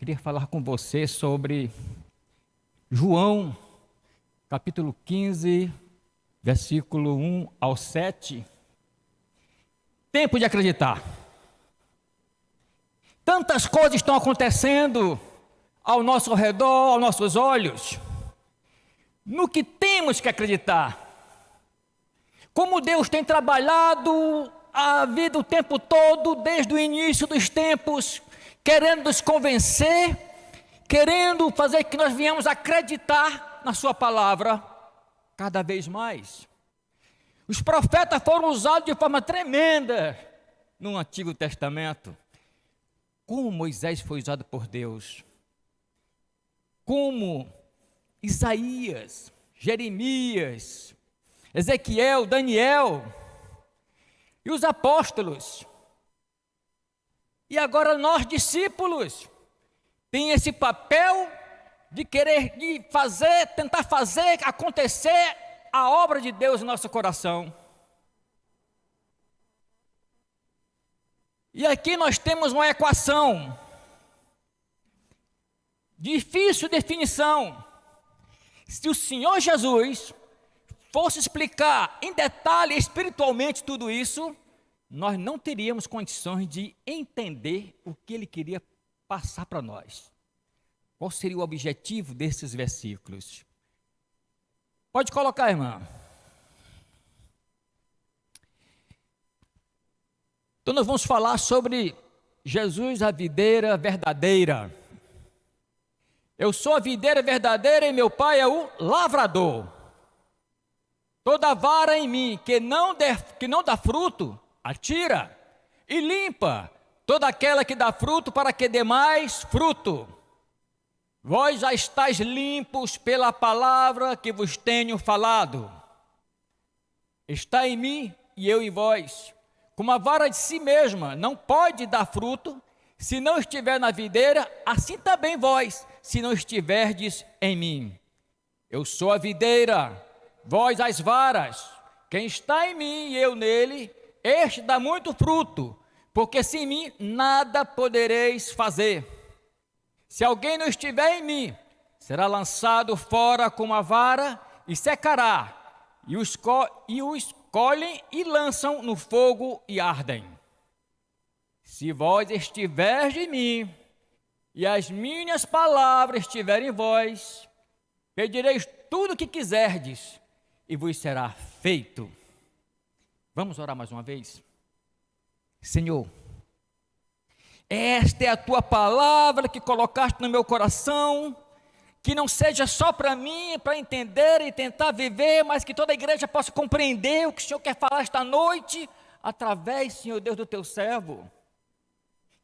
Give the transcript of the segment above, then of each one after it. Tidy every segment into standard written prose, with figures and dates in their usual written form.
Queria falar com você sobre João, capítulo 15, versículo 1 ao 7. Tempo de acreditar. Tantas coisas estão acontecendo ao nosso redor, aos nossos olhos, no que temos que acreditar. Como Deus tem trabalhado a vida o tempo todo, desde o início dos tempos, querendo nos convencer, querendo fazer que nós venhamos acreditar na sua palavra cada vez mais. Os profetas foram usados de forma tremenda no Antigo Testamento. Como Moisés foi usado por Deus, como Isaías, Jeremias, Ezequiel, Daniel e os apóstolos. E agora nós, discípulos, tem esse papel de querer tentar fazer acontecer a obra de Deus em nosso coração. E aqui nós temos uma equação, difícil definição. Se o Senhor Jesus fosse explicar em detalhe espiritualmente tudo isso, nós não teríamos condições de entender o que Ele queria passar para nós. Qual seria o objetivo desses versículos? Pode colocar, irmã. Então nós vamos falar sobre Jesus, a videira verdadeira. Eu sou a videira verdadeira e meu Pai é o lavrador. Toda vara em mim que não dá fruto, atira e limpa toda aquela que dá fruto, para que dê mais fruto. Vós já estáis limpos pela palavra que vos tenho falado. Está em mim e eu em vós. Como a vara de si mesma não pode dar fruto, se não estiver na videira, assim também vós, se não estiverdes em mim. Eu sou a videira, vós as varas. Quem está em mim e eu nele, este dá muito fruto, porque sem mim nada podereis fazer. Se alguém não estiver em mim, será lançado fora como a vara e secará, e os colhem e lançam no fogo e ardem. Se vós estiverdes em mim, e as minhas palavras estiverem em vós, pedireis tudo o que quiserdes, e vos será feito. Vamos orar mais uma vez? Senhor, esta é a tua palavra que colocaste no meu coração, que não seja só para mim, para entender e tentar viver, mas que toda a igreja possa compreender o que o Senhor quer falar esta noite, através, Senhor Deus, do teu servo.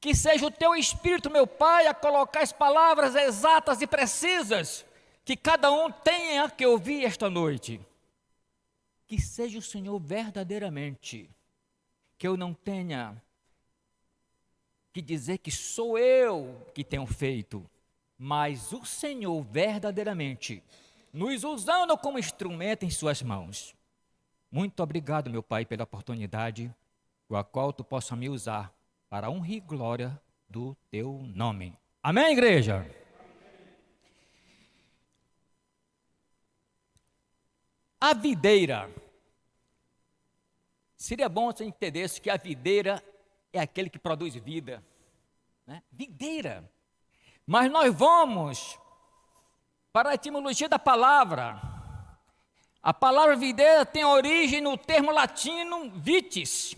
Que seja o teu Espírito, meu Pai, a colocar as palavras exatas e precisas, que cada um tenha que ouvir esta noite. Que seja o Senhor verdadeiramente, que eu não tenha que dizer que sou eu que tenho feito, mas o Senhor verdadeiramente, nos usando como instrumento em suas mãos. Muito obrigado, meu Pai, pela oportunidade com a qual tu possa me usar para a honra e glória do teu nome. Amém, igreja? A videira. Seria bom você entendesse que a videira é aquele que produz vida, né? Videira. Mas nós vamos para a etimologia da palavra. A palavra videira tem origem no termo latino vitis,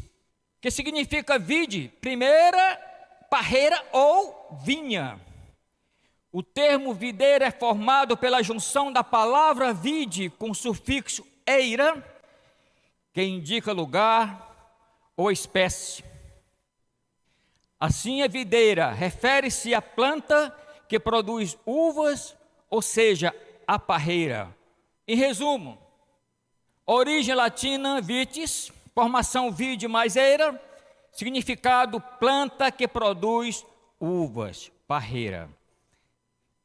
que significa vide, primeira, parreira ou vinha. O termo videira é formado pela junção da palavra vide com o sufixo eira, que indica lugar ou espécie. Assim, a videira refere-se à planta que produz uvas, ou seja, a parreira. Em resumo, origem latina vitis, formação vide mais eira, significado planta que produz uvas, parreira.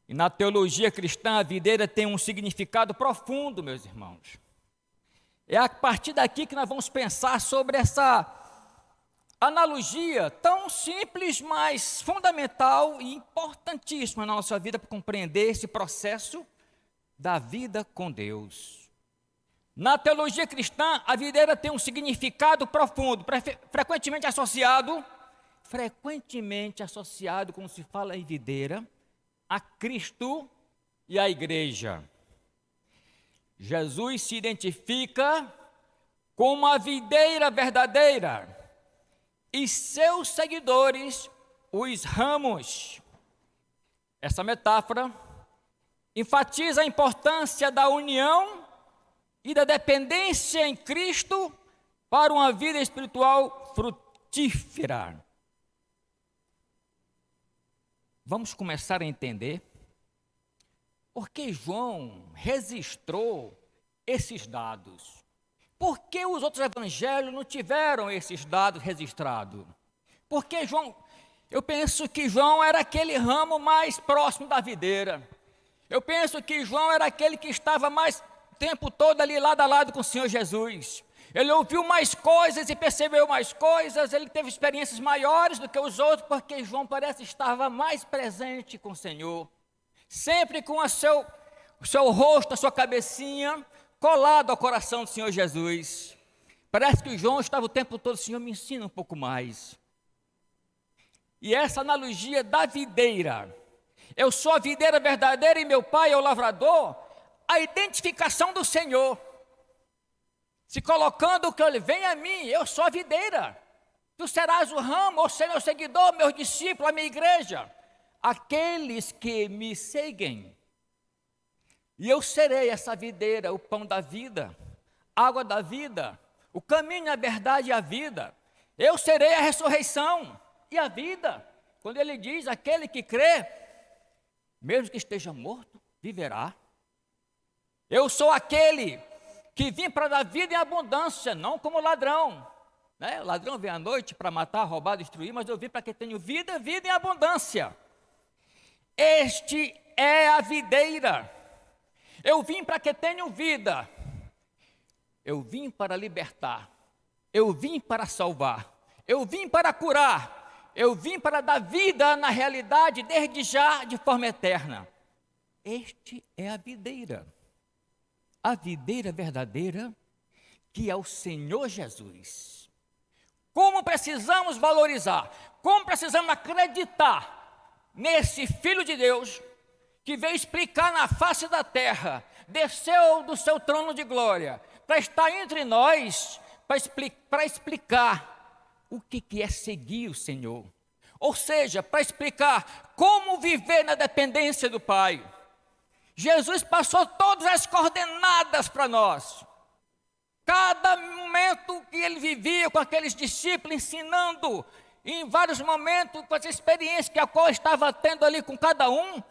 E na teologia cristã, a videira tem um significado profundo, meus irmãos. É a partir daqui que nós vamos pensar sobre analogia tão simples, mas fundamental e importantíssima na nossa vida para compreender esse processo da vida com Deus. Na teologia cristã, a videira tem um significado profundo, frequentemente associado, quando se fala em videira, a Cristo e a igreja. Jesus se identifica como a videira verdadeira e seus seguidores, os ramos. Essa metáfora enfatiza a importância da união e da dependência em Cristo para uma vida espiritual frutífera. Vamos começar a entender por que João registrou esses dados. Por que os outros evangelhos não tiveram esses dados registrados? Porque eu penso que João era aquele ramo mais próximo da videira. Eu penso que João era aquele que estava mais tempo todo ali lado a lado com o Senhor Jesus. Ele ouviu mais coisas e percebeu mais coisas, ele teve experiências maiores do que os outros, porque João parece estava mais presente com o Senhor. Sempre com o seu rosto, a sua cabecinha, colado ao coração do Senhor Jesus. Parece que o João estava o tempo todo, Senhor, me ensina um pouco mais. E essa analogia da videira, eu sou a videira verdadeira e meu pai é o lavrador, a identificação do Senhor, se colocando que ele vem a mim, eu sou a videira, tu serás o ramo, ou seja, meu seguidor, meu discípulo, a minha igreja, aqueles que me seguem. E eu serei essa videira, o pão da vida, água da vida, o caminho, a verdade e a vida. Eu serei a ressurreição e a vida. Quando ele diz, aquele que crê, mesmo que esteja morto, viverá. Eu sou aquele que vim para dar vida em abundância, não como ladrão. O ladrão vem à noite para matar, roubar, destruir, mas eu vim para que tenha vida, vida em abundância. Este é a videira. Eu vim para que tenham vida. Eu vim para libertar. Eu vim para salvar. Eu vim para curar. Eu vim para dar vida na realidade, desde já, de forma eterna. Este é a videira. A videira verdadeira, que é o Senhor Jesus. Como precisamos valorizar, como precisamos acreditar nesse Filho de Deus, que veio explicar na face da terra, desceu do seu trono de glória, para estar entre nós, para explicar o que é seguir o Senhor. Ou seja, para explicar como viver na dependência do Pai. Jesus passou todas as coordenadas para nós. Cada momento que ele vivia com aqueles discípulos, ensinando, em vários momentos, com as experiências que a qual estava tendo ali com cada um,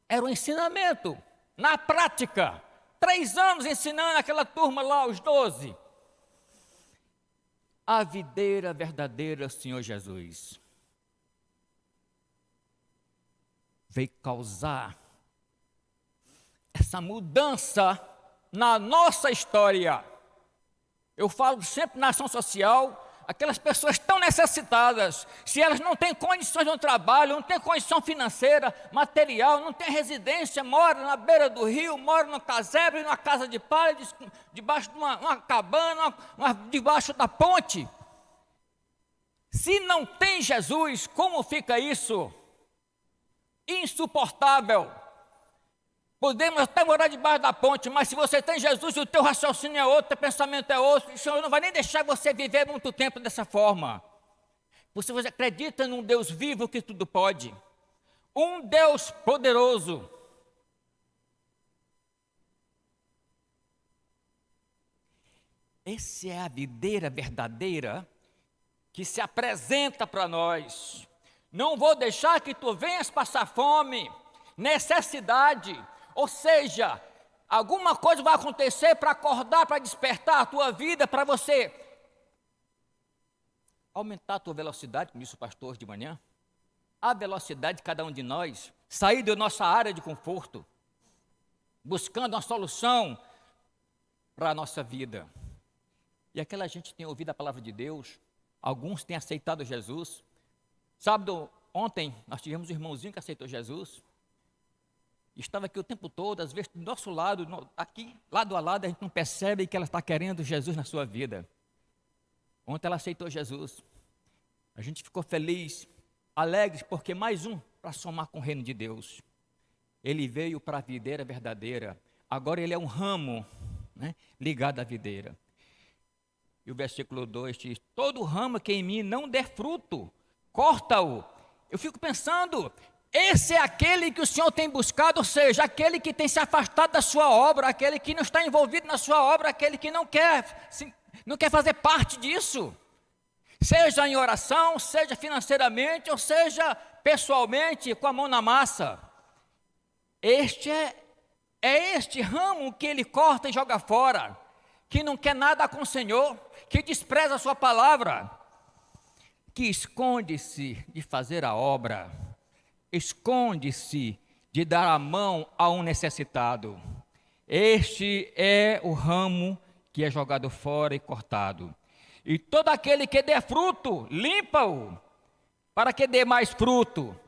era um ensinamento, na prática. 3 anos ensinando aquela turma lá, os 12. A videira verdadeira, Senhor Jesus, veio causar essa mudança na nossa história. Eu falo sempre na ação social, aquelas pessoas tão necessitadas, se elas não têm condições de um trabalho, não têm condição financeira, material, não têm residência, moram na beira do rio, moram no casebre, numa casa de palha, debaixo de uma cabana, debaixo da ponte. Se não tem Jesus, como fica isso? Insuportável. Podemos até morar debaixo da ponte, mas se você tem Jesus, o teu raciocínio é outro, o teu pensamento é outro, o Senhor não vai nem deixar você viver muito tempo dessa forma. Você acredita num Deus vivo que tudo pode, um Deus poderoso. Essa é a videira verdadeira que se apresenta para nós. Não vou deixar que tu venhas passar fome, necessidade. Ou seja, alguma coisa vai acontecer para acordar, para despertar a tua vida, para você aumentar a tua velocidade, como disse o pastor de manhã, a velocidade de cada um de nós, sair da nossa área de conforto, buscando uma solução para a nossa vida. E aquela gente tem ouvido a palavra de Deus, Alguns têm aceitado Jesus. Sábado, ontem, nós tivemos um irmãozinho que aceitou Jesus. Estava aqui o tempo todo, às vezes do nosso lado, aqui, lado a lado, a gente não percebe que ela está querendo Jesus na sua vida. Ontem ela aceitou Jesus. A gente ficou feliz, alegre, porque mais um para somar com o reino de Deus. Ele veio para a videira verdadeira. Agora ele é um ramo, né, ligado à videira. E o versículo 2 diz: todo ramo que em mim não der fruto, corta-o. Eu fico pensando, esse é aquele que o Senhor tem buscado, ou seja, aquele que tem se afastado da sua obra, aquele que não está envolvido na sua obra, aquele que não quer fazer parte disso. Seja em oração, seja financeiramente, ou seja pessoalmente, com a mão na massa. Este é este ramo que ele corta e joga fora, que não quer nada com o Senhor, que despreza a sua palavra, que esconde-se de fazer a obra, esconde-se de dar a mão a um necessitado. Este é o ramo que é jogado fora e cortado. E todo aquele que dê fruto, limpa-o, para que dê mais fruto.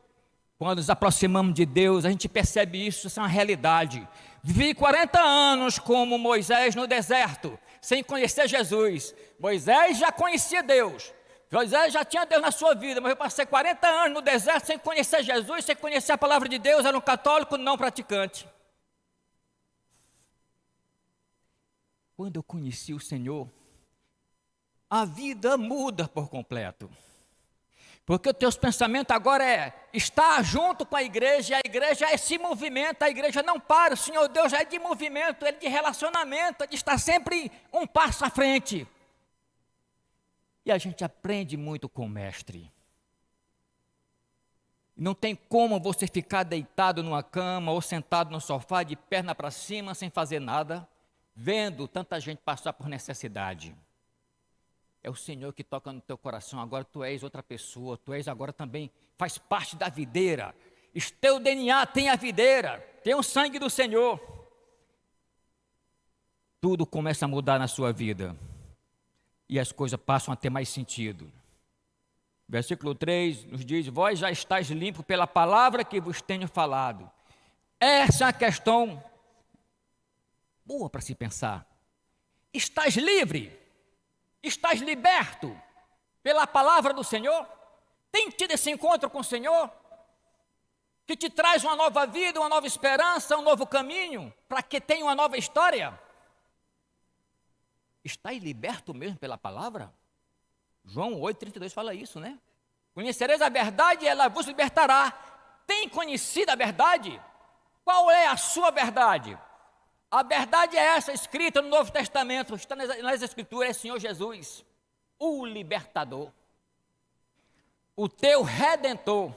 Quando nos aproximamos de Deus, a gente percebe isso é uma realidade. Vivi 40 anos como Moisés no deserto, sem conhecer Jesus. Moisés já conhecia Deus. Moisés já tinha Deus na sua vida, mas eu passei 40 anos no deserto sem conhecer Jesus, sem conhecer a palavra de Deus, era um católico não praticante. Quando eu conheci o Senhor, a vida muda por completo. Porque os teus pensamentos agora é estar junto com a igreja é esse movimento, a igreja não para, o Senhor Deus é de movimento, é de relacionamento, é de estar sempre um passo à frente. E a gente aprende muito com o mestre. Não tem como você ficar deitado numa cama ou sentado no sofá de perna para cima sem fazer nada, vendo tanta gente passar por necessidade. É o Senhor que toca no teu coração, agora tu és outra pessoa, tu és agora também, faz parte da videira. Teu DNA tem a videira, tem o sangue do Senhor. Tudo começa a mudar na sua vida. E as coisas passam a ter mais sentido. Versículo 3 nos diz: vós já estáis limpos pela palavra que vos tenho falado. Essa é uma questão boa para se pensar. Estás livre? Estás liberto pela palavra do Senhor? Tem tido esse encontro com o Senhor? Que te traz uma nova vida, uma nova esperança, um novo caminho, para que tenha uma nova história? Estás liberto mesmo pela palavra? João 8,32 fala isso, né? Conhecereis a verdade e ela vos libertará. Tem conhecido a verdade? Qual é a sua verdade? A verdade é essa, escrita no Novo Testamento, está nas Escrituras, é o Senhor Jesus, o libertador, o teu redentor,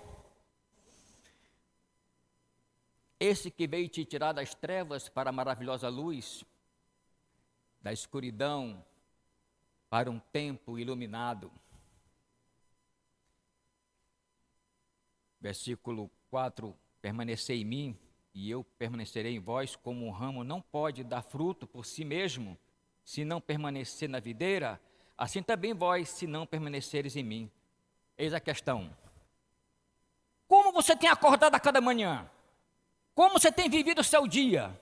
esse que veio te tirar das trevas para a maravilhosa luz, da escuridão para um tempo iluminado. Versículo 4, permanecei em mim, e eu permanecerei em vós, como um ramo não pode dar fruto por si mesmo, se não permanecer na videira, assim também vós, se não permaneceres em mim. Eis a questão. Como você tem acordado a cada manhã? Como você tem vivido o seu dia?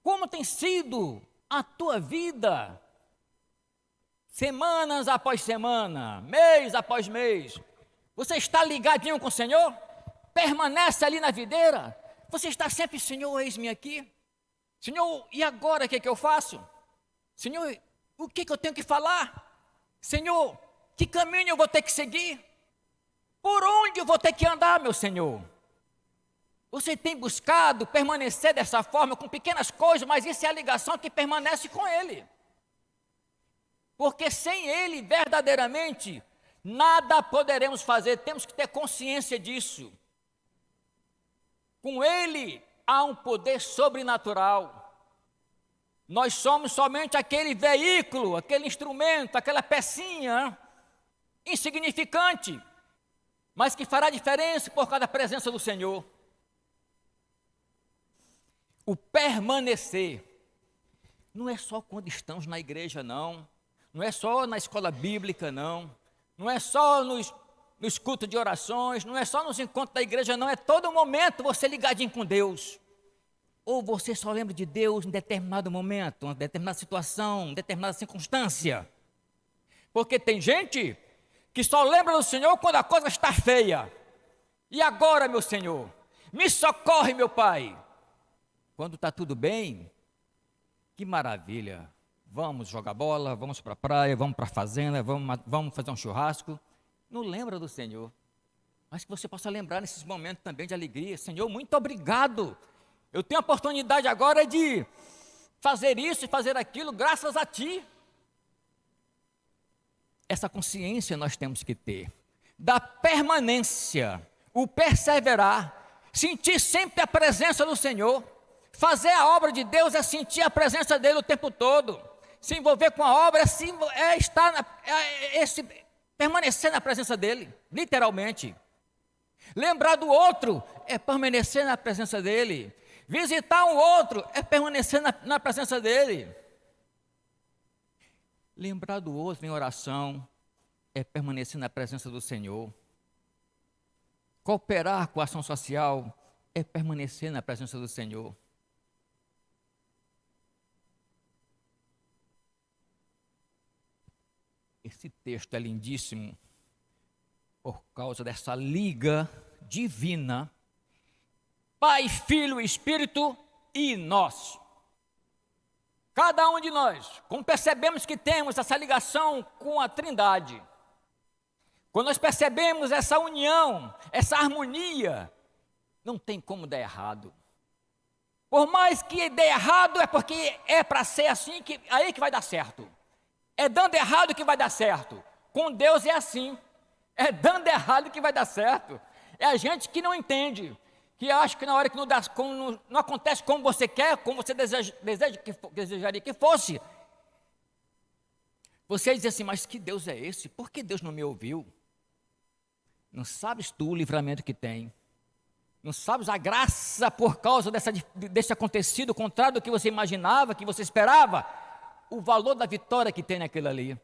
Como tem sido a tua vida? Semanas após semana, mês após mês. Você está ligadinho com o Senhor? Permanece ali na videira? Você está sempre, Senhor, eis-me aqui. Senhor, e agora o que eu faço? Senhor, o que eu tenho que falar? Senhor, que caminho eu vou ter que seguir? Por onde eu vou ter que andar, meu Senhor? Você tem buscado permanecer dessa forma, com pequenas coisas, mas isso é a ligação que permanece com Ele. Porque sem Ele, verdadeiramente, nada poderemos fazer, temos que ter consciência disso. Com Ele há um poder sobrenatural. Nós somos somente aquele veículo, aquele instrumento, aquela pecinha insignificante, mas que fará diferença por causa da presença do Senhor. O permanecer não é só quando estamos na igreja, não. Não é só na escola bíblica, não. não é só nos cultos de orações, não é só nos encontros da igreja, não, é todo momento você ligadinho com Deus. Ou você só lembra de Deus em determinado momento, uma determinada situação, uma determinada circunstância. Porque tem gente que só lembra do Senhor quando a coisa está feia. E agora, meu Senhor, me socorre, meu Pai. Quando está tudo bem, que maravilha. Vamos jogar bola, vamos para a praia, vamos para a fazenda, vamos fazer um churrasco. Não lembra do Senhor. Mas que você possa lembrar nesses momentos também de alegria. Senhor, muito obrigado. Eu tenho a oportunidade agora de fazer isso e fazer aquilo graças a Ti. Essa consciência nós temos que ter. Da permanência, o perseverar, sentir sempre a presença do Senhor. Fazer a obra de Deus é sentir a presença dEle o tempo todo. Se envolver com a obra permanecer na presença dEle, literalmente. Lembrar do outro é permanecer na presença dEle. Visitar um outro é permanecer na presença dEle. Lembrar do outro em oração é permanecer na presença do Senhor. Cooperar com a ação social é permanecer na presença do Senhor. Esse texto é lindíssimo por causa dessa liga divina, Pai, Filho, Espírito e nós. Cada um de nós, como percebemos que temos essa ligação com a Trindade, quando nós percebemos essa união, essa harmonia, não tem como dar errado. Por mais que dê errado, é porque é para ser assim, aí que vai dar certo. É dando errado que vai dar certo. Com Deus é assim. É dando errado que vai dar certo. É a gente que não entende, que acha que na hora que não acontece como você quer, como você desejaria que fosse, você diz assim, mas que Deus é esse? Por que Deus não me ouviu? Não sabes tu o livramento que tem. Não sabes a graça por causa desse acontecido, contrário do que você imaginava, que você esperava. O valor da vitória que tem naquilo ali.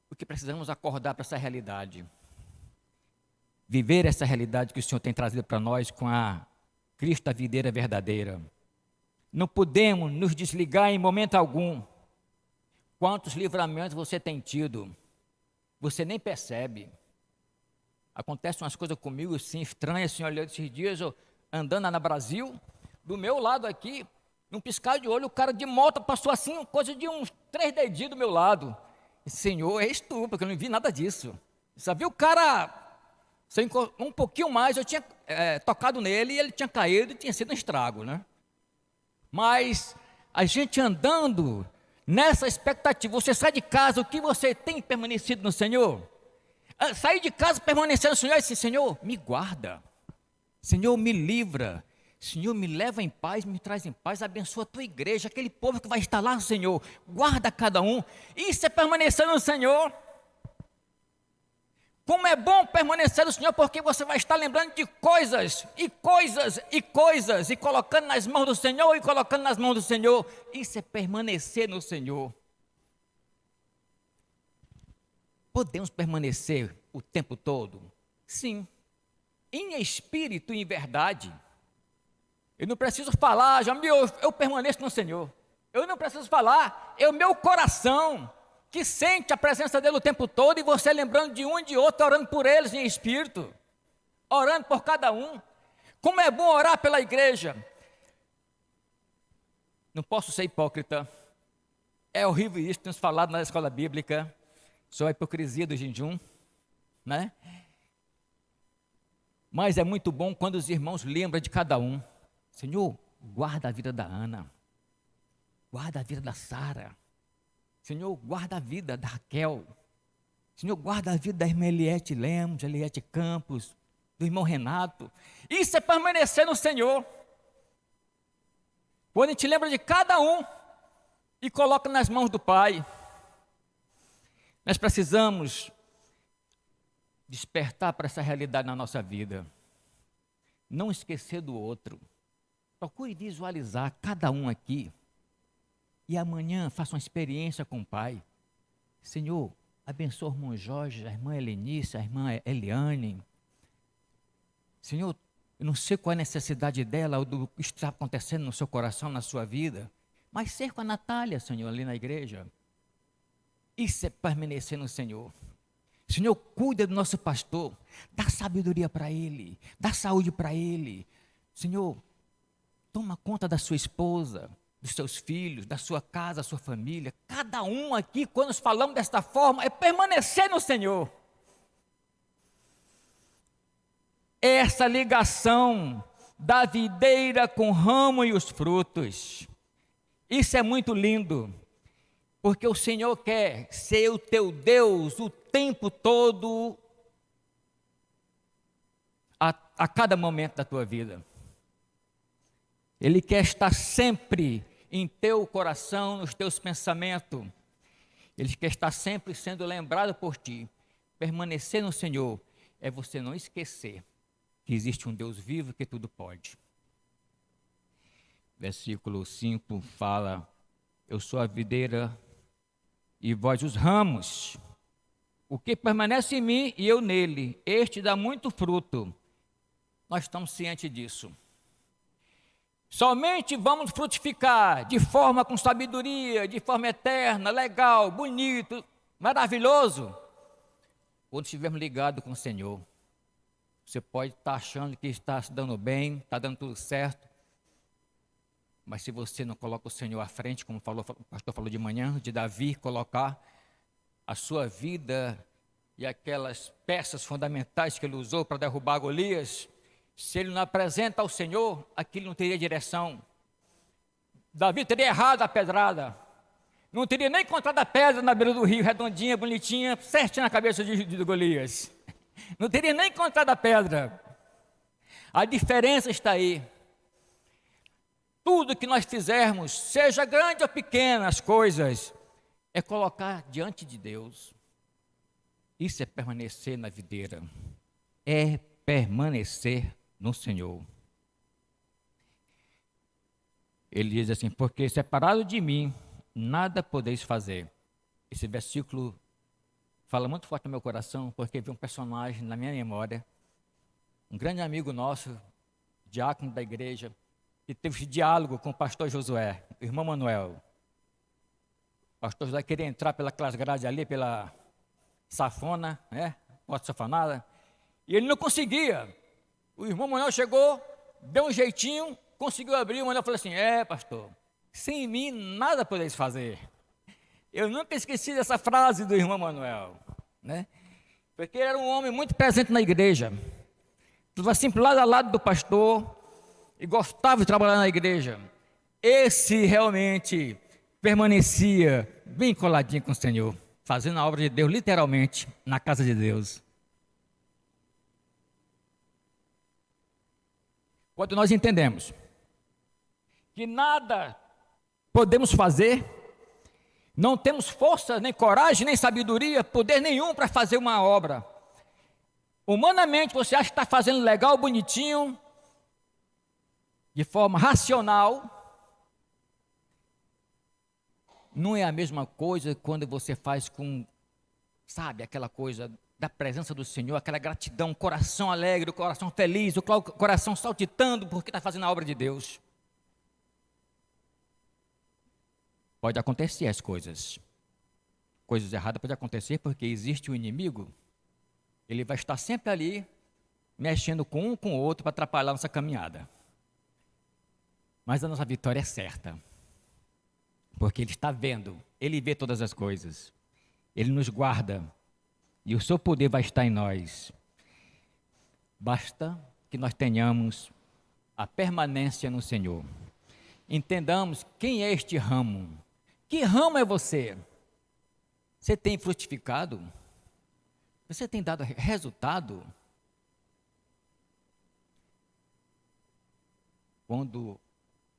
O que precisamos acordar para essa realidade. Viver essa realidade que o Senhor tem trazido para nós com a Cristo a videira verdadeira. Não podemos nos desligar em momento algum. Quantos livramentos você tem tido? Você nem percebe. Acontecem umas coisas comigo assim, estranhas, assim, olhando esses dias, eu andando na Brasil, do meu lado aqui, num piscar de olho, o cara de moto passou assim, coisa de uns 3 dedinhos do meu lado. Senhor, és tu, porque eu não vi nada disso. Só vi o cara, um pouquinho mais, eu tinha tocado nele e ele tinha caído e tinha sido um estrago, né? Mas a gente andando nessa expectativa, você sai de casa, o que você tem permanecido no Senhor? Sair de casa permanecendo no Senhor e assim, Senhor, me guarda. Senhor, me livra. Senhor, me leva em paz, me traz em paz, abençoa a tua igreja, aquele povo que vai estar lá, Senhor, guarda cada um. Isso é permanecer no Senhor. Como é bom permanecer no Senhor, porque você vai estar lembrando de coisas, e coisas, e coisas, e colocando nas mãos do Senhor, e colocando nas mãos do Senhor. Isso é permanecer no Senhor. Podemos permanecer o tempo todo? Sim, em espírito e em verdade. Eu não preciso falar, eu permaneço no Senhor. Eu não preciso falar, é o meu coração que sente a presença dele o tempo todo e você lembrando de um e de outro, orando por eles em espírito, orando por cada um. Como é bom orar pela igreja. Não posso ser hipócrita. É horrível isso, temos falado na escola bíblica, sobre a hipocrisia do jejum, né? Mas é muito bom quando os irmãos lembram de cada um. Senhor, guarda a vida da Ana, guarda a vida da Sara, Senhor, guarda a vida da Raquel, Senhor, guarda a vida da irmã Eliette Lemos, Eliette Campos, do irmão Renato. Isso é permanecer no Senhor. Quando a gente lembra de cada um e coloca nas mãos do Pai. Nós precisamos despertar para essa realidade na nossa vida. Não esquecer do outro. Procure visualizar cada um aqui. E amanhã faça uma experiência com o Pai. Senhor, Abençoa o irmão Jorge, a irmã Helenice, a irmã Eliane. Senhor, eu não sei qual é a necessidade dela, ou do que está acontecendo no seu coração, na sua vida, mas ser com a Natália, Senhor, ali na igreja. Isso é permanecer no Senhor. Senhor, cuida do nosso pastor, dá sabedoria para ele, dá saúde para ele. Senhor, toma conta da sua esposa, dos seus filhos, da sua casa, da sua família. Cada um aqui, quando nós falamos desta forma, é permanecer no Senhor. Essa ligação da videira com o ramo e os frutos. Isso é muito lindo, porque o Senhor quer ser o teu Deus o tempo todo, a cada momento da tua vida. Ele quer estar sempre em teu coração, nos teus pensamentos. Ele quer estar sempre sendo lembrado por ti. Permanecer no Senhor é você não esquecer que existe um Deus vivo que tudo pode. Versículo 5 fala: eu sou a videira e vós os ramos. O que permanece em mim e eu nele, este dá muito fruto. Nós estamos cientes disso. Somente vamos frutificar de forma com sabedoria, de forma eterna, legal, bonito, maravilhoso, quando estivermos ligados com o Senhor. Você pode estar achando que está se dando bem, está dando tudo certo, mas se você não coloca o Senhor à frente, como o pastor falou de manhã, de Davi colocar a sua vida e aquelas peças fundamentais que ele usou para derrubar Golias, se ele não apresenta ao Senhor, aquilo não teria direção. Davi teria errado a pedrada, não teria nem encontrado a pedra na beira do rio, redondinha, bonitinha, certinha na cabeça de Golias. Não teria nem encontrado a pedra. A diferença está aí. Tudo que nós fizermos, seja grande ou pequena as coisas, é colocar diante de Deus. Isso é permanecer na videira. É permanecer no Senhor. Ele diz assim: porque separado de mim, nada podeis fazer. Esse versículo fala muito forte no meu coração, porque vi um personagem na minha memória, um grande amigo nosso, diácono da igreja, que teve esse diálogo com o pastor Josué, o irmão Manuel. O pastor Josué queria entrar pelas grades ali, pela safona, né, porta safonada, e ele não conseguia. O irmão Manuel chegou, deu um jeitinho, conseguiu abrir. O Manuel falou assim: pastor, sem mim nada podeis fazer. Eu nunca esqueci dessa frase do irmão Manuel, né? Porque ele era um homem muito presente na igreja, estava sempre lado a lado do pastor e gostava de trabalhar na igreja. Esse realmente permanecia bem coladinho com o Senhor, fazendo a obra de Deus, literalmente, na casa de Deus. Quando nós entendemos que nada podemos fazer, não temos força, nem coragem, nem sabedoria, poder nenhum para fazer uma obra. Humanamente você acha que está fazendo legal, bonitinho, de forma racional. Não é a mesma coisa quando você faz com, sabe, aquela coisa da presença do Senhor, aquela gratidão, coração alegre, o coração feliz, o coração saltitando porque está fazendo a obra de Deus. Pode acontecer as coisas erradas podem acontecer porque existe o inimigo, ele vai estar sempre ali, mexendo com um com o outro para atrapalhar a nossa caminhada. Mas a nossa vitória é certa, porque ele está vendo, ele vê todas as coisas, ele nos guarda, e o seu poder vai estar em nós. Basta que nós tenhamos a permanência no Senhor. Entendamos quem é este ramo. Que ramo é você? Você tem frutificado? Você tem dado resultado? Quando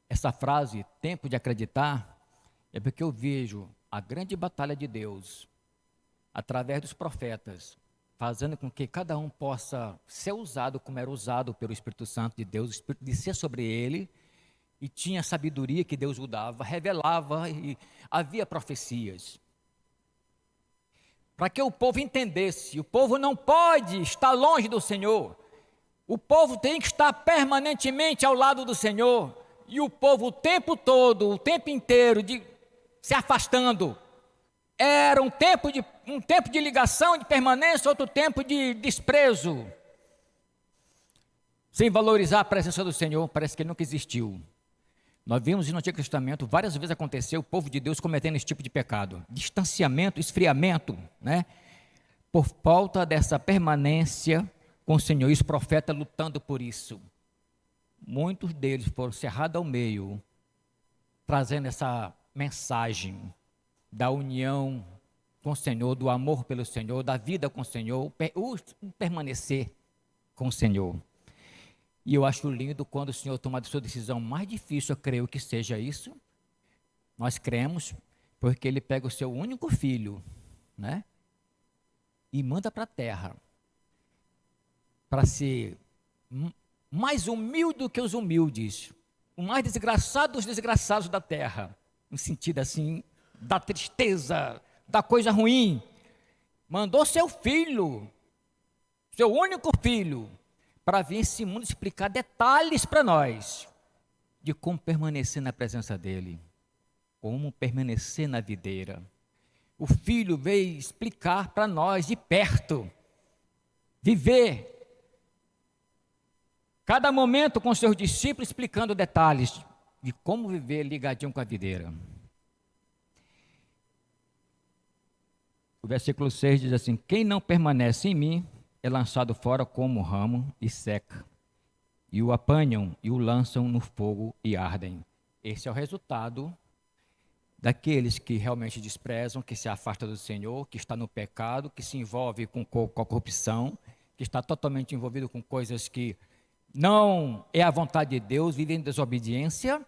essa frase, tempo de acreditar, é porque eu vejo a grande batalha de Deus, através dos profetas, fazendo com que cada um possa ser usado como era usado pelo Espírito Santo de Deus, o Espírito descia sobre ele, e tinha sabedoria que Deus o dava, revelava, e havia profecias. para que o povo entendesse. O povo não pode estar longe do Senhor. O povo tem que estar permanentemente ao lado do Senhor. E o povo o tempo todo, o tempo inteiro, se afastando. Era um tempo de ligação, de permanência, outro tempo de desprezo. Sem valorizar a presença do Senhor, parece que nunca existiu. Nós vimos no Antigo Testamento, várias vezes aconteceu o povo de Deus cometendo esse tipo de pecado. Distanciamento, esfriamento, né? Por falta dessa permanência com o Senhor. E os profetas lutando por isso. Muitos deles foram cerrados ao meio, trazendo essa mensagem da união com o Senhor, do amor pelo Senhor, da vida com o Senhor, o permanecer com o Senhor. E eu acho lindo quando o Senhor toma a sua decisão mais difícil, eu creio que seja isso. Nós cremos, porque Ele pega o seu único filho, né? E manda para a terra, para ser mais humilde do que os humildes, o mais desgraçado dos desgraçados da terra, no sentido assim, da tristeza, da coisa ruim. Mandou seu filho, seu único filho, para vir esse mundo explicar detalhes para nós de como permanecer na presença dele, como permanecer na videira. O Filho veio explicar para nós de perto, viver cada momento com seus discípulos, explicando detalhes de como viver ligadinho com a videira. O versículo 6 diz assim: quem não permanece em mim é lançado fora como um ramo e seca, e o apanham e o lançam no fogo e ardem. Esse é o resultado daqueles que realmente desprezam, que se afastam do Senhor, que está no pecado, que se envolve com a corrupção, que está totalmente envolvido com coisas que não é a vontade de Deus, vivem em desobediência.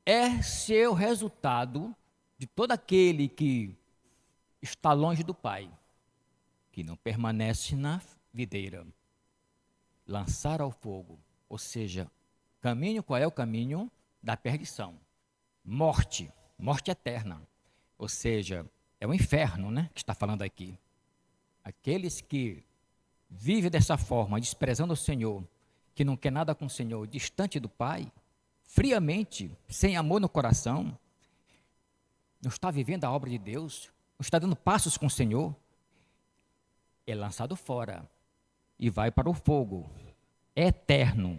Esse é o resultado de todo aquele que está longe do Pai, que não permanece na videira, lançar ao fogo, ou seja, caminho, qual é o caminho? Da perdição, morte eterna, ou seja, é o inferno, né, que está falando aqui. Aqueles que vivem dessa forma, desprezando o Senhor, que não quer nada com o Senhor, distante do Pai, friamente, sem amor no coração, não está vivendo a obra de Deus, não está dando passos com o Senhor, é lançado fora e vai para o fogo eterno,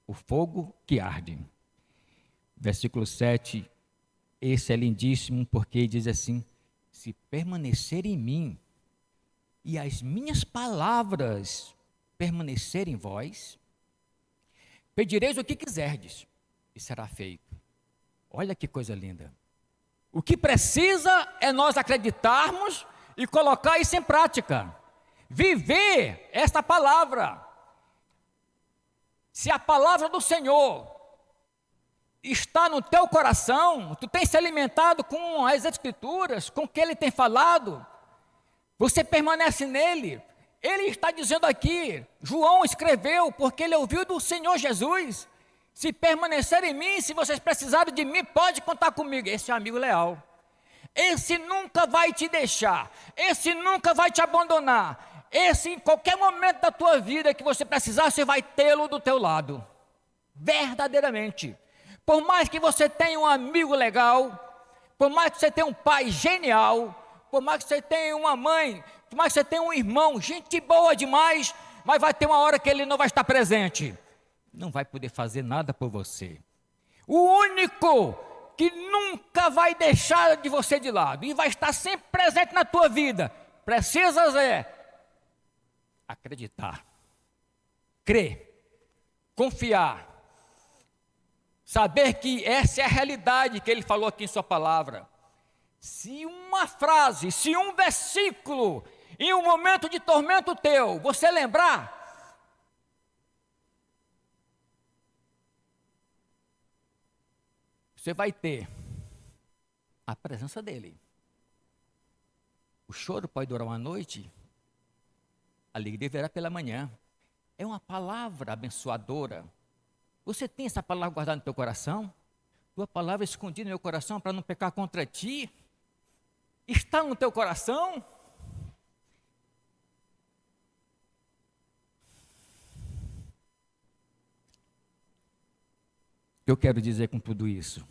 o fogo que arde. Versículo 7, esse é lindíssimo, porque diz assim: se permanecer em mim e as minhas palavras permanecerem em vós, pedireis o que quiserdes e será feito. Olha que coisa linda. O que precisa é nós acreditarmos e colocar isso em prática. Viver esta palavra. Se a palavra do Senhor está no teu coração, tu tens se alimentado com as Escrituras, com o que Ele tem falado, você permanece nele. Ele está dizendo aqui, João escreveu, porque ele ouviu do Senhor Jesus: se permanecer em mim, se vocês precisarem de mim, pode contar comigo. Esse é um amigo leal. Esse nunca vai te deixar, esse nunca vai te abandonar. Esse, em qualquer momento da tua vida que você precisar, você vai tê-lo do teu lado, verdadeiramente. Por mais que você tenha um amigo legal, por mais que você tenha um pai genial, por mais que você tenha uma mãe, por mais que você tenha um irmão, gente boa demais, mas vai ter uma hora que ele não vai estar presente, não vai poder fazer nada por você. O único que nunca vai deixar de você de lado e vai estar sempre presente na tua vida, precisas acreditar, crer, confiar, saber que essa é a realidade que ele falou aqui em sua palavra. Se uma frase, se um versículo, em um momento de tormento teu, você lembrar, você vai ter a presença dele. O choro pode durar uma noite, a alegria virá pela manhã. É uma palavra abençoadora. Você tem essa palavra guardada no teu coração? Tua palavra escondida no meu coração para não pecar contra ti? está no teu coração? Eu quero dizer com tudo isso,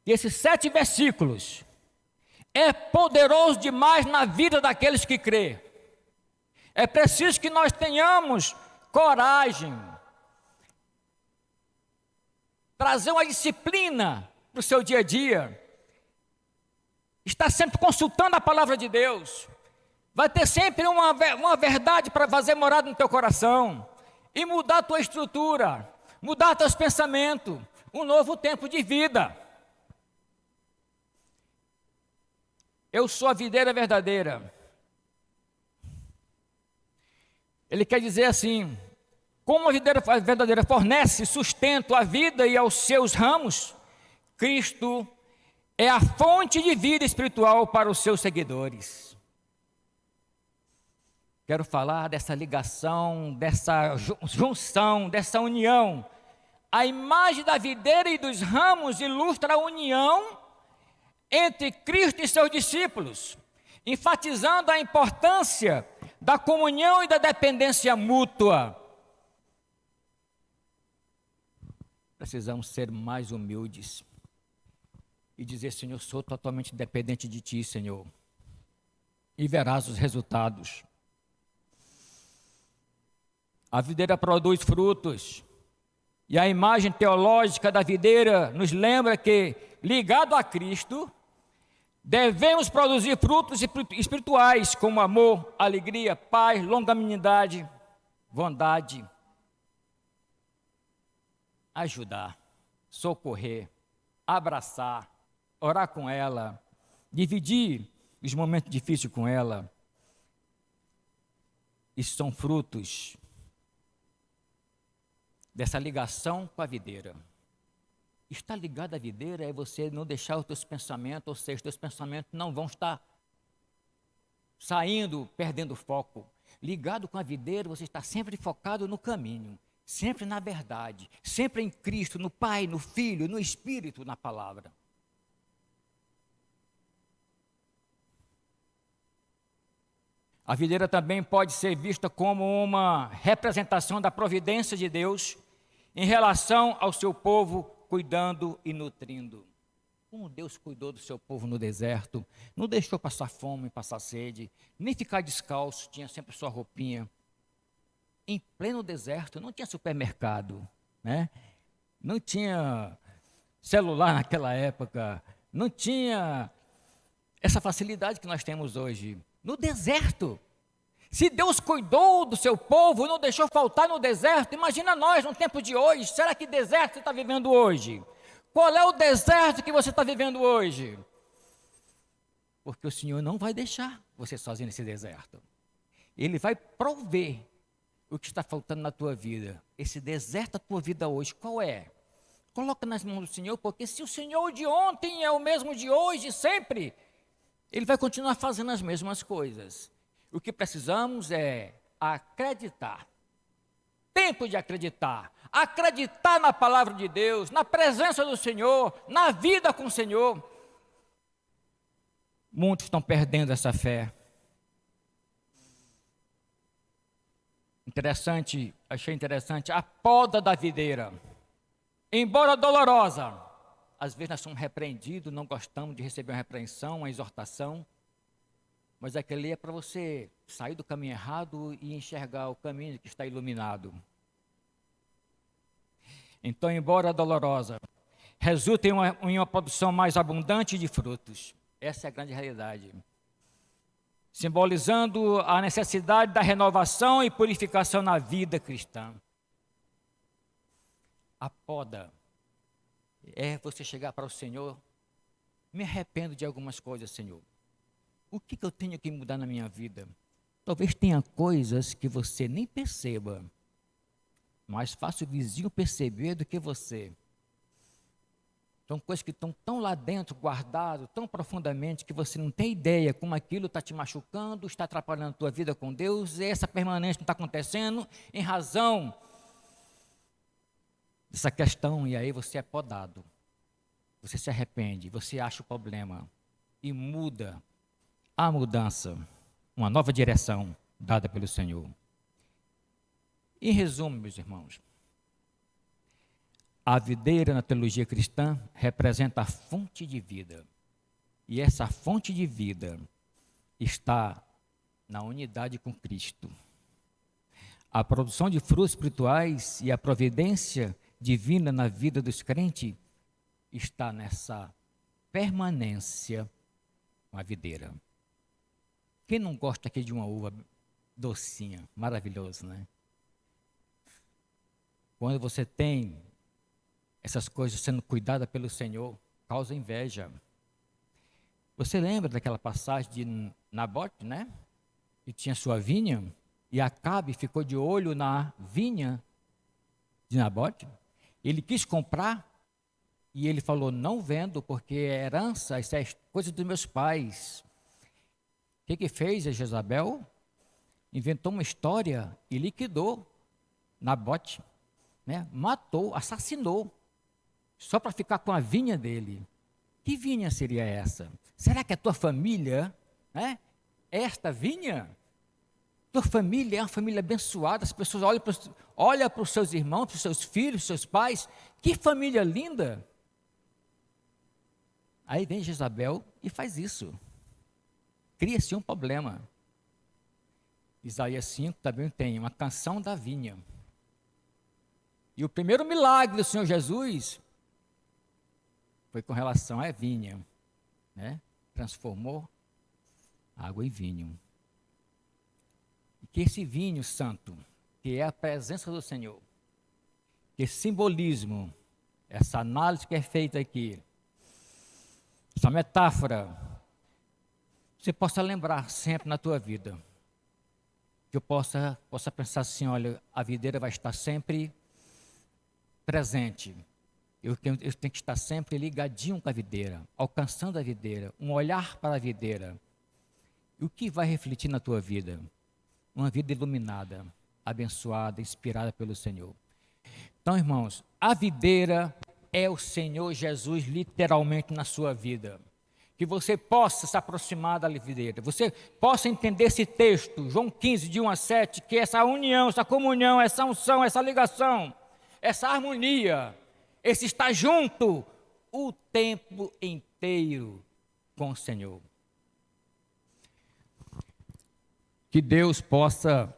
que esses 7 versículos é poderoso demais na vida daqueles que crê. É preciso que nós tenhamos coragem, trazer uma disciplina para o seu dia a dia, estar sempre consultando a palavra de Deus, vai ter sempre uma verdade para fazer morada no teu coração, e mudar a tua estrutura, mudar teus pensamentos, um novo tempo de vida. Eu sou a videira verdadeira. Ele quer dizer assim, como a videira verdadeira fornece sustento à vida e aos seus ramos, Cristo é a fonte de vida espiritual para os seus seguidores. Quero falar dessa ligação, dessa junção, dessa união. A imagem da videira e dos ramos ilustra a união entre Cristo e seus discípulos, enfatizando a importância da comunhão e da dependência mútua. Precisamos ser mais humildes e dizer: Senhor, sou totalmente dependente de Ti, Senhor, e verás os resultados. A videira produz frutos, e a imagem teológica da videira nos lembra que, ligado a Cristo, devemos produzir frutos espirituais, como amor, alegria, paz, longanimidade, bondade, ajudar, socorrer, abraçar, orar com ela, dividir os momentos difíceis com ela. Isso são frutos dessa ligação com a videira. Estar ligado à videira é você não deixar os teus pensamentos, ou seja, os teus pensamentos não vão estar saindo, perdendo foco. Ligado com a videira, você está sempre focado no caminho, sempre na verdade, sempre em Cristo, no Pai, no Filho, no Espírito, na palavra. A videira também pode ser vista como uma representação da providência de Deus em relação ao seu povo, cuidando e nutrindo. Como Deus cuidou do seu povo no deserto, não deixou passar fome, passar sede, nem ficar descalço, tinha sempre sua roupinha. Em pleno deserto, não tinha supermercado, né? Não tinha celular naquela época, não tinha essa facilidade que nós temos hoje. No deserto, se Deus cuidou do seu povo, não deixou faltar no deserto, imagina nós no tempo de hoje. Será que deserto você está vivendo hoje? Qual é o deserto que você está vivendo hoje? Porque o Senhor não vai deixar você sozinho nesse deserto. Ele vai prover o que está faltando na tua vida. Esse deserto da tua vida hoje, qual é? Coloca nas mãos do Senhor, porque se o Senhor de ontem é o mesmo de hoje, sempre, Ele vai continuar fazendo as mesmas coisas. O que precisamos é acreditar. Tempo de acreditar. Acreditar na palavra de Deus, na presença do Senhor, na vida com o Senhor. Muitos estão perdendo essa fé. Achei interessante a poda da videira. Embora dolorosa, às vezes nós somos repreendidos, não gostamos de receber uma repreensão, uma exortação. Mas aquele é para você sair do caminho errado e enxergar o caminho que está iluminado. Então, embora dolorosa, resulta em uma produção mais abundante de frutos. Essa é a grande realidade. Simbolizando a necessidade da renovação e purificação na vida cristã. A poda é você chegar para o Senhor: me arrependo de algumas coisas, Senhor. O que eu tenho que mudar na minha vida? Talvez tenha coisas que você nem perceba, mais fácil o vizinho perceber do que você. São coisas que estão tão lá dentro, guardado, tão profundamente, que você não tem ideia como aquilo está te machucando, está atrapalhando a tua vida com Deus, e essa permanência não está acontecendo em razão dessa questão, e aí você é podado. Você se arrepende, você acha o problema e muda há mudança, uma nova direção dada pelo Senhor. Em resumo, meus irmãos, a videira na teologia cristã representa a fonte de vida. E essa fonte de vida está na unidade com Cristo. A produção de frutos espirituais e a providência divina na vida dos crentes está nessa permanência com a videira. Quem não gosta aqui de uma uva docinha, maravilhoso, né? Quando você tem essas coisas sendo cuidadas pelo Senhor, causa inveja. Você lembra daquela passagem de Nabote, né? Que tinha sua vinha, e Acabe ficou de olho na vinha de Nabote. Ele quis comprar, e ele falou, não vendo, porque é herança, isso é coisa dos meus pais. O que fez a Jezabel? Inventou uma história e liquidou Nabote, né? Matou, assassinou, só para ficar com a vinha dele. Que vinha seria essa? Será que a tua família, né, é esta vinha? Tua família é uma família abençoada, as pessoas olham para os seus irmãos, para os seus filhos, para os seus pais, que família linda. Aí vem Jezabel e faz isso. Cria-se um problema. Isaías 5 também tem uma canção da vinha. E o primeiro milagre do Senhor Jesus foi com relação à vinha, né? Transformou água em vinho. E que esse vinho santo, que é a presença do Senhor, que esse simbolismo, essa análise que é feita aqui, essa metáfora, você possa lembrar sempre na tua vida, que eu possa pensar assim, olha, a videira vai estar sempre presente. Eu tenho que estar sempre ligadinho com a videira, alcançando a videira, um olhar para a videira. E o que vai refletir na tua vida? Uma vida iluminada, abençoada, inspirada pelo Senhor. Então, irmãos, a videira é o Senhor Jesus literalmente na sua vida. Que você possa se aproximar da videira, você possa entender esse texto, João 15, de 1 a 7, que essa união, essa comunhão, essa unção, essa ligação, essa harmonia, esse estar junto o tempo inteiro com o Senhor. Que Deus possa,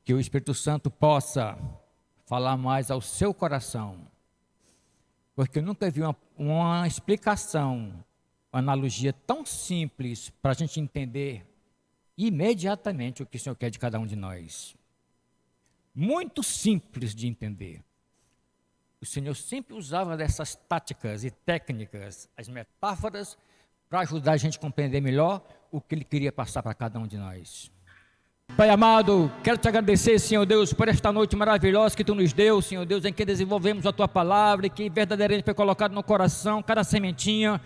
que o Espírito Santo possa falar mais ao seu coração, porque eu nunca vi uma explicação, uma analogia tão simples para a gente entender imediatamente o que o Senhor quer de cada um de nós. Muito simples de entender. O Senhor sempre usava dessas táticas e técnicas, as metáforas, para ajudar a gente a compreender melhor o que Ele queria passar para cada um de nós. Pai amado, quero te agradecer, Senhor Deus, por esta noite maravilhosa que Tu nos deu, Senhor Deus, em que desenvolvemos a Tua palavra e que verdadeiramente foi colocado no coração, cada sementinha,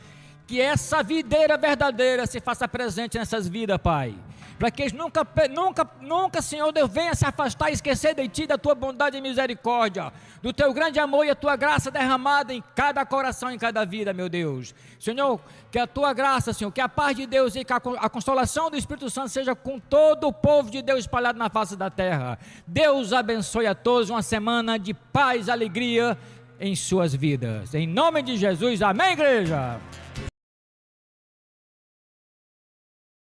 que essa videira verdadeira se faça presente nessas vidas, Pai. Para que eles nunca, Senhor Deus, venha se afastar e esquecer de Ti, da Tua bondade e misericórdia, do Teu grande amor e a Tua graça derramada em cada coração, em cada vida, meu Deus. Senhor, que a Tua graça, Senhor, que a paz de Deus e que a consolação do Espírito Santo seja com todo o povo de Deus espalhado na face da terra. Deus abençoe a todos, uma semana de paz e alegria em suas vidas. Em nome de Jesus, amém, igreja?